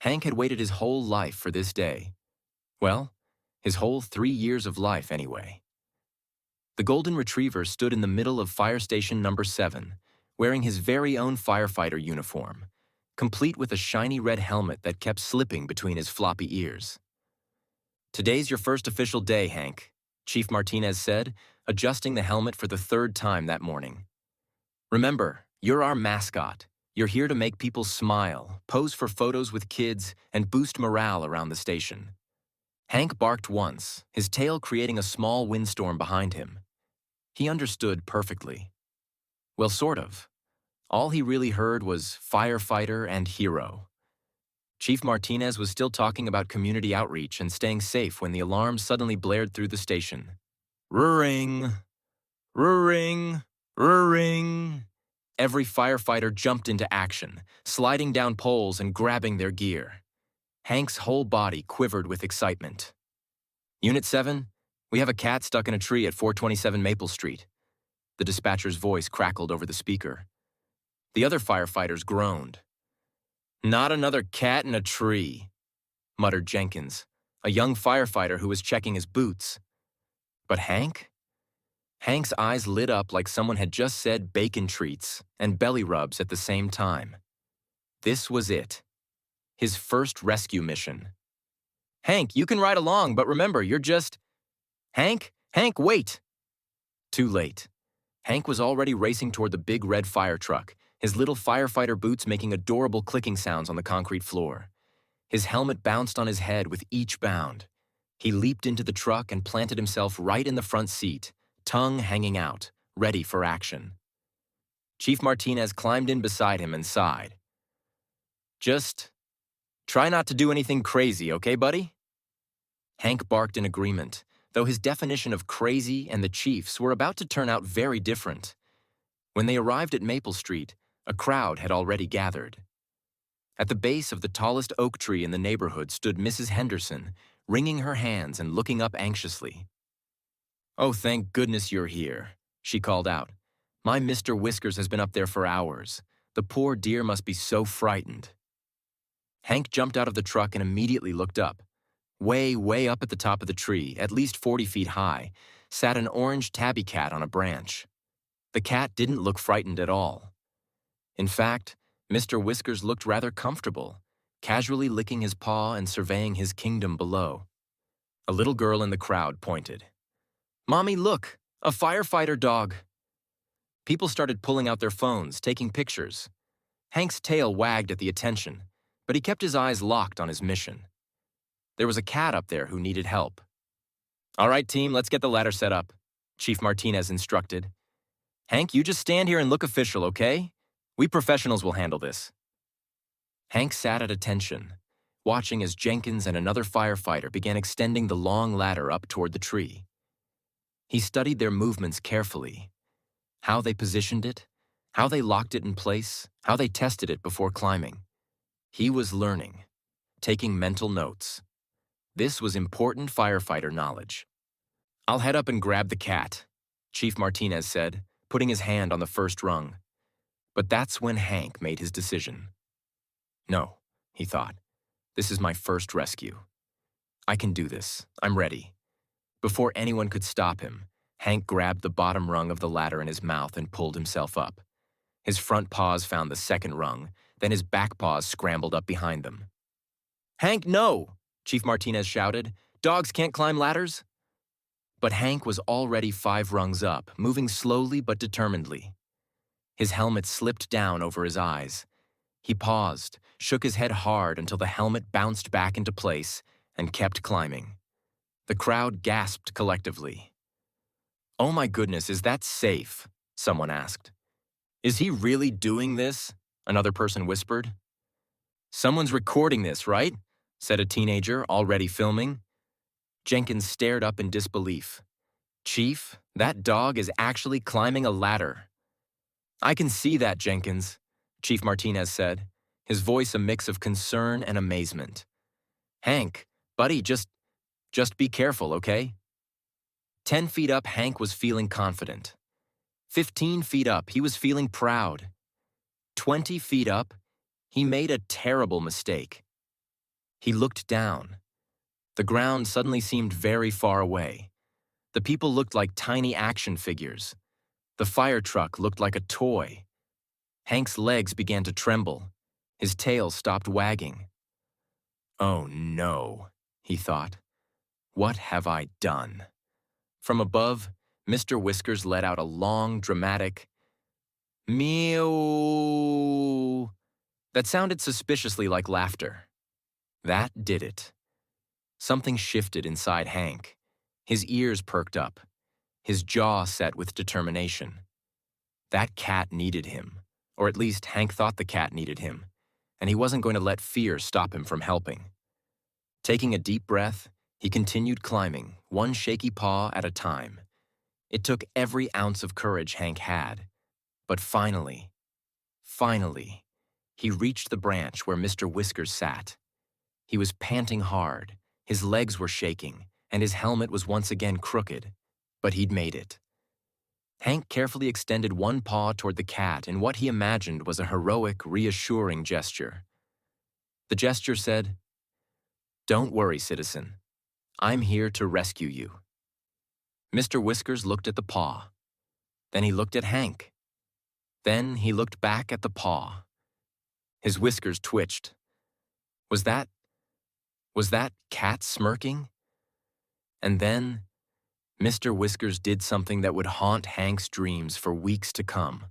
Hank had waited his whole life for this day. Well, his whole 3 years of life anyway. The golden retriever stood in the middle of fire station number 7, wearing his very own firefighter uniform, complete with a shiny red helmet that kept slipping between his floppy ears. "Today's your first official day, Hank," Chief Martinez said, adjusting the helmet for the 3rd time that morning. "Remember, you're our mascot. You're here to make people smile, pose for photos with kids, and boost morale around the station." Hank barked once, his tail creating a small windstorm behind him. He understood perfectly. Well, sort of. All he really heard was firefighter and hero. Chief Martinez was still talking about community outreach and staying safe when the alarm suddenly blared through the station. "Ring! Ring! Ring!" Every firefighter jumped into action, sliding down poles and grabbing their gear. Hank's whole body quivered with excitement. "Unit 7, we have a cat stuck in a tree at 427 Maple Street." The dispatcher's voice crackled over the speaker. The other firefighters groaned. "Not another cat in a tree," muttered Jenkins, a young firefighter who was checking his boots. But Hank? Hank's eyes lit up like someone had just said bacon treats and belly rubs at the same time. This was it. His first rescue mission. "Hank, you can ride along, but remember, you're just—" "Hank? Hank, wait!" Too late. Hank was already racing toward the big red fire truck, his little firefighter boots making adorable clicking sounds on the concrete floor. His helmet bounced on his head with each bound. He leaped into the truck and planted himself right in the front seat, tongue hanging out, ready for action. Chief Martinez climbed in beside him and sighed. "Just try not to do anything crazy, okay, buddy?" Hank barked in agreement, though his definition of crazy and the Chief's were about to turn out very different. When they arrived at Maple Street, a crowd had already gathered. At the base of the tallest oak tree in the neighborhood stood Mrs. Henderson, wringing her hands and looking up anxiously. "Oh, thank goodness you're here," she called out. "My Mr. Whiskers has been up there for hours. The poor dear must be so frightened." Hank jumped out of the truck and immediately looked up. Way up at the top of the tree, at least 40 feet high, sat an orange tabby cat on a branch. The cat didn't look frightened at all. In fact, Mr. Whiskers looked rather comfortable, casually licking his paw and surveying his kingdom below. A little girl in the crowd pointed. "Mommy, look! A firefighter dog!" People started pulling out their phones, taking pictures. Hank's tail wagged at the attention, but he kept his eyes locked on his mission. There was a cat up there who needed help. "All right, team, let's get the ladder set up," Chief Martinez instructed. "Hank, you just stand here and look official, okay? We professionals will handle this." Hank sat at attention, watching as Jenkins and another firefighter began extending the long ladder up toward the tree. He studied their movements carefully, how they positioned it, how they locked it in place, how they tested it before climbing. He was learning, taking mental notes. This was important firefighter knowledge. "I'll head up and grab the cat," Chief Martinez said, putting his hand on the first rung. But that's when Hank made his decision. "No," he thought. "This is my first rescue. I can do this. I'm ready." Before anyone could stop him, Hank grabbed the bottom rung of the ladder in his mouth and pulled himself up. His front paws found the second rung, then his back paws scrambled up behind them. "Hank, no!" Chief Martinez shouted. "Dogs can't climb ladders." But Hank was already 5 rungs up, moving slowly but determinedly. His helmet slipped down over his eyes. He paused, shook his head hard until the helmet bounced back into place, and kept climbing. The crowd gasped collectively. "Oh my goodness, is that safe?" someone asked. "Is he really doing this?" another person whispered. "Someone's recording this, right?" said a teenager, already filming. Jenkins stared up in disbelief. "Chief, that dog is actually climbing a ladder." "I can see that, Jenkins," Chief Martinez said, his voice a mix of concern and amazement. "Hank, buddy, just be careful, okay?" 10 feet up, Hank was feeling confident. 15 feet up, he was feeling proud. 20 feet up, he made a terrible mistake. He looked down. The ground suddenly seemed very far away. The people looked like tiny action figures. The fire truck looked like a toy. Hank's legs began to tremble. His tail stopped wagging. "Oh no," he thought. "What have I done?" From above, Mr. Whiskers let out a long, dramatic meow that sounded suspiciously like laughter. That did it. Something shifted inside Hank. His ears perked up. His jaw set with determination. That cat needed him, or at least Hank thought the cat needed him, and he wasn't going to let fear stop him from helping. Taking a deep breath, he continued climbing, one shaky paw at a time. It took every ounce of courage Hank had. But finally, he reached the branch where Mr. Whiskers sat. He was panting hard, his legs were shaking, and his helmet was once again crooked, but he'd made it. Hank carefully extended one paw toward the cat in what he imagined was a heroic, reassuring gesture. The gesture said, "Don't worry, citizen. I'm here to rescue you." Mr. Whiskers looked at the paw. Then he looked at Hank. Then he looked back at the paw. His whiskers twitched. Was that cat smirking? And then Mr. Whiskers did something that would haunt Hank's dreams for weeks to come.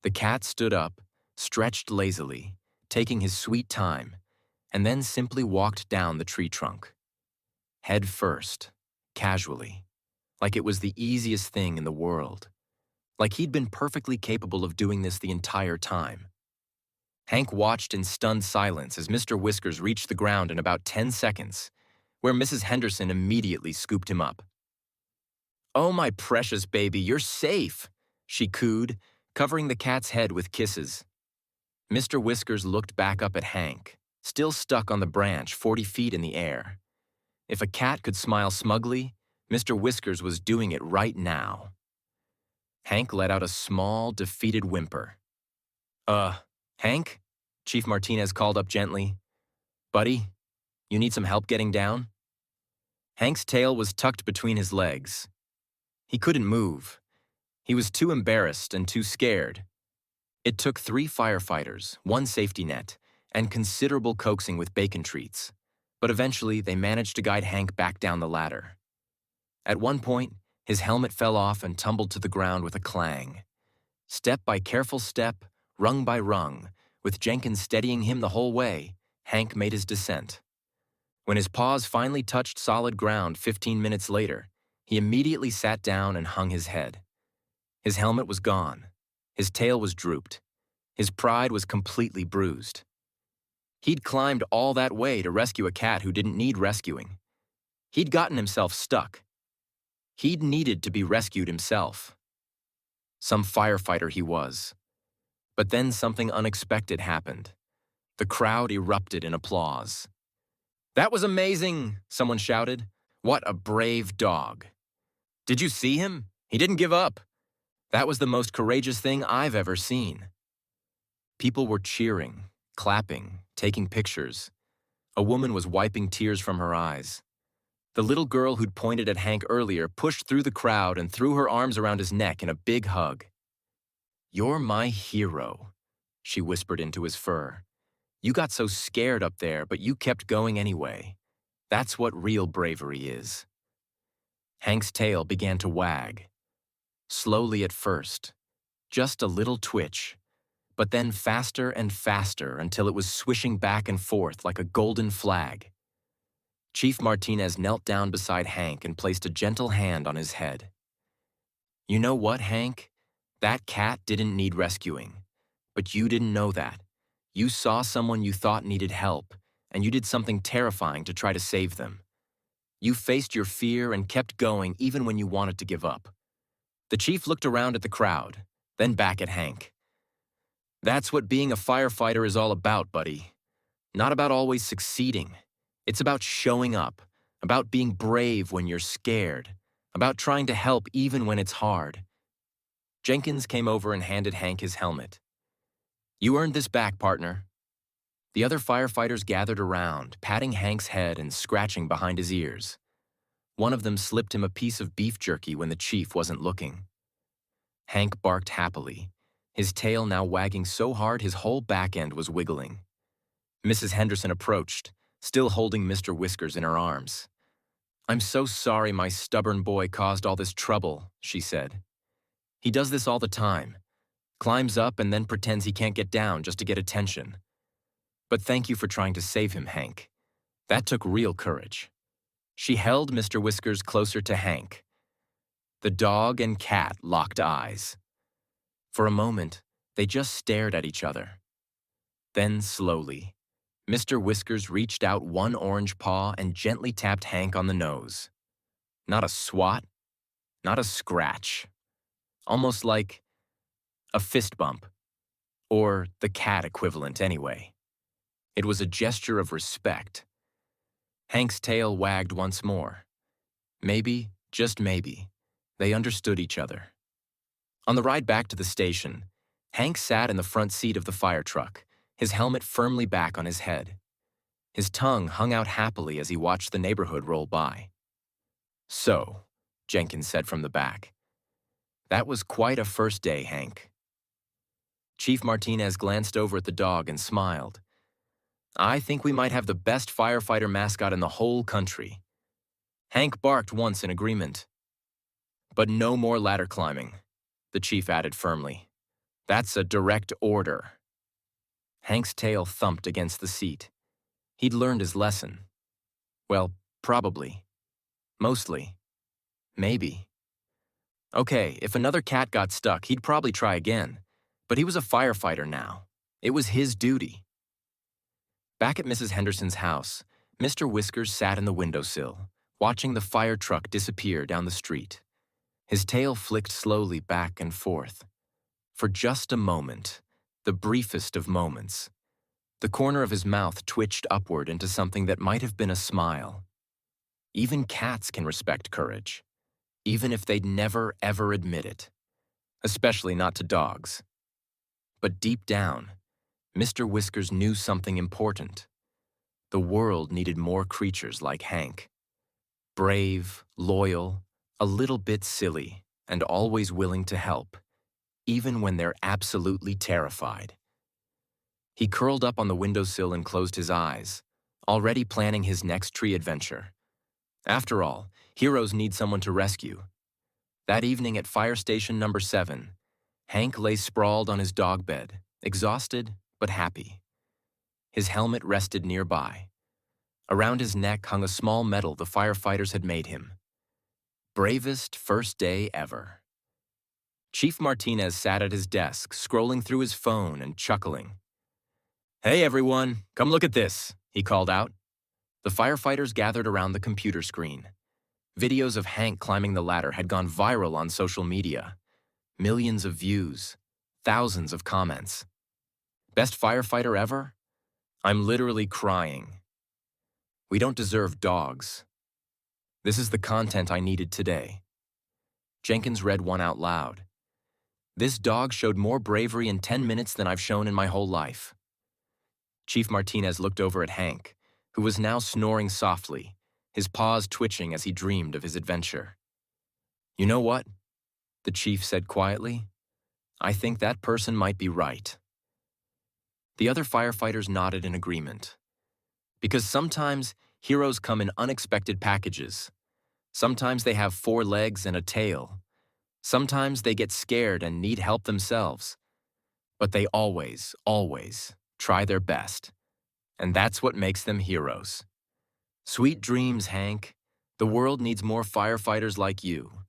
The cat stood up, stretched lazily, taking his sweet time, and then simply walked down the tree trunk. Head first, casually, like it was the easiest thing in the world. Like he'd been perfectly capable of doing this the entire time. Hank watched in stunned silence as Mr. Whiskers reached the ground in about 10 seconds, where Mrs. Henderson immediately scooped him up. "Oh, my precious baby, you're safe," she cooed, covering the cat's head with kisses. Mr. Whiskers looked back up at Hank, still stuck on the branch 40 feet in the air. If a cat could smile smugly, Mr. Whiskers was doing it right now. Hank let out a small, defeated whimper. Hank?" Chief Martinez called up gently. "Buddy, you need some help getting down?" Hank's tail was tucked between his legs. He couldn't move. He was too embarrassed and too scared. It took 3 firefighters, 1 safety net, and considerable coaxing with bacon treats, but eventually they managed to guide Hank back down the ladder. At one point, his helmet fell off and tumbled to the ground with a clang. Step by careful step, rung by rung, with Jenkins steadying him the whole way, Hank made his descent. When his paws finally touched solid ground 15 minutes later, he immediately sat down and hung his head. His helmet was gone. His tail was drooped. His pride was completely bruised. He'd climbed all that way to rescue a cat who didn't need rescuing. He'd gotten himself stuck. He'd needed to be rescued himself. Some firefighter he was. But then something unexpected happened. The crowd erupted in applause. "That was amazing," someone shouted. "What a brave dog. Did you see him? He didn't give up. That was the most courageous thing I've ever seen." People were cheering, clapping, taking pictures. A woman was wiping tears from her eyes. The little girl who'd pointed at Hank earlier pushed through the crowd and threw her arms around his neck in a big hug. "You're my hero," she whispered into his fur. "You got so scared up there, but you kept going anyway. That's what real bravery is." Hank's tail began to wag. Slowly at first, just a little twitch, but then faster and faster until it was swishing back and forth like a golden flag. Chief Martinez knelt down beside Hank and placed a gentle hand on his head. "You know what, Hank? That cat didn't need rescuing. But you didn't know that. You saw someone you thought needed help, and you did something terrifying to try to save them. You faced your fear and kept going even when you wanted to give up." The chief looked around at the crowd, then back at Hank. "That's what being a firefighter is all about, buddy. Not about always succeeding. It's about showing up, about being brave when you're scared, about trying to help even when it's hard." Jenkins came over and handed Hank his helmet. "You earned this back, partner." The other firefighters gathered around, patting Hank's head and scratching behind his ears. One of them slipped him a piece of beef jerky when the chief wasn't looking. Hank barked happily, his tail now wagging so hard his whole back end was wiggling. Mrs. Henderson approached, still holding Mr. Whiskers in her arms. "I'm so sorry my stubborn boy caused all this trouble," she said. "He does this all the time, climbs up and then pretends he can't get down just to get attention. But thank you for trying to save him, Hank. That took real courage." She held Mr. Whiskers closer to Hank. The dog and cat locked eyes. For a moment, they just stared at each other. Then, slowly, Mr. Whiskers reached out one orange paw and gently tapped Hank on the nose. Not a swat, not a scratch. Almost like a fist bump, or the cat equivalent anyway. It was a gesture of respect. Hank's tail wagged once more. Maybe, just maybe, they understood each other. On the ride back to the station, Hank sat in the front seat of the fire truck, his helmet firmly back on his head. His tongue hung out happily as he watched the neighborhood roll by. "So," Jenkins said from the back, "that was quite a first day, Hank." Chief Martinez glanced over at the dog and smiled. "I think we might have the best firefighter mascot in the whole country." Hank barked once in agreement. "But no more ladder climbing," the chief added firmly. "That's a direct order." Hank's tail thumped against the seat. He'd learned his lesson. Well, probably. Mostly. Maybe. Okay, if another cat got stuck, he'd probably try again. But he was a firefighter now. It was his duty. Back at Mrs. Henderson's house, Mr. Whiskers sat in the windowsill, watching the fire truck disappear down the street. His tail flicked slowly back and forth. For just a moment, the briefest of moments, the corner of his mouth twitched upward into something that might have been a smile. Even cats can respect courage, even if they'd never, ever admit it, especially not to dogs. But deep down, Mr. Whiskers knew something important. The world needed more creatures like Hank. Brave, loyal, a little bit silly, and always willing to help, even when they're absolutely terrified. He curled up on the windowsill and closed his eyes, already planning his next tree adventure. After all, heroes need someone to rescue. That evening at fire station number 7, Hank lay sprawled on his dog bed, exhausted but happy. His helmet rested nearby. Around his neck hung a small medal the firefighters had made him. Bravest first day ever. Chief Martinez sat at his desk, scrolling through his phone and chuckling. "Hey everyone, come look at this," he called out. The firefighters gathered around the computer screen. Videos of Hank climbing the ladder had gone viral on social media. Millions of views, thousands of comments. Best firefighter ever? I'm literally crying. We don't deserve dogs. This is the content I needed today. Jenkins read one out loud. This dog showed more bravery in 10 minutes than I've shown in my whole life. Chief Martinez looked over at Hank, who was now snoring softly, his paws twitching as he dreamed of his adventure. "You know what?" the chief said quietly. "I think that person might be right." The other firefighters nodded in agreement. Because sometimes heroes come in unexpected packages. Sometimes they have 4 legs and a tail. Sometimes they get scared and need help themselves. But they always, always try their best. And that's what makes them heroes. Sweet dreams, Hank. The world needs more firefighters like you.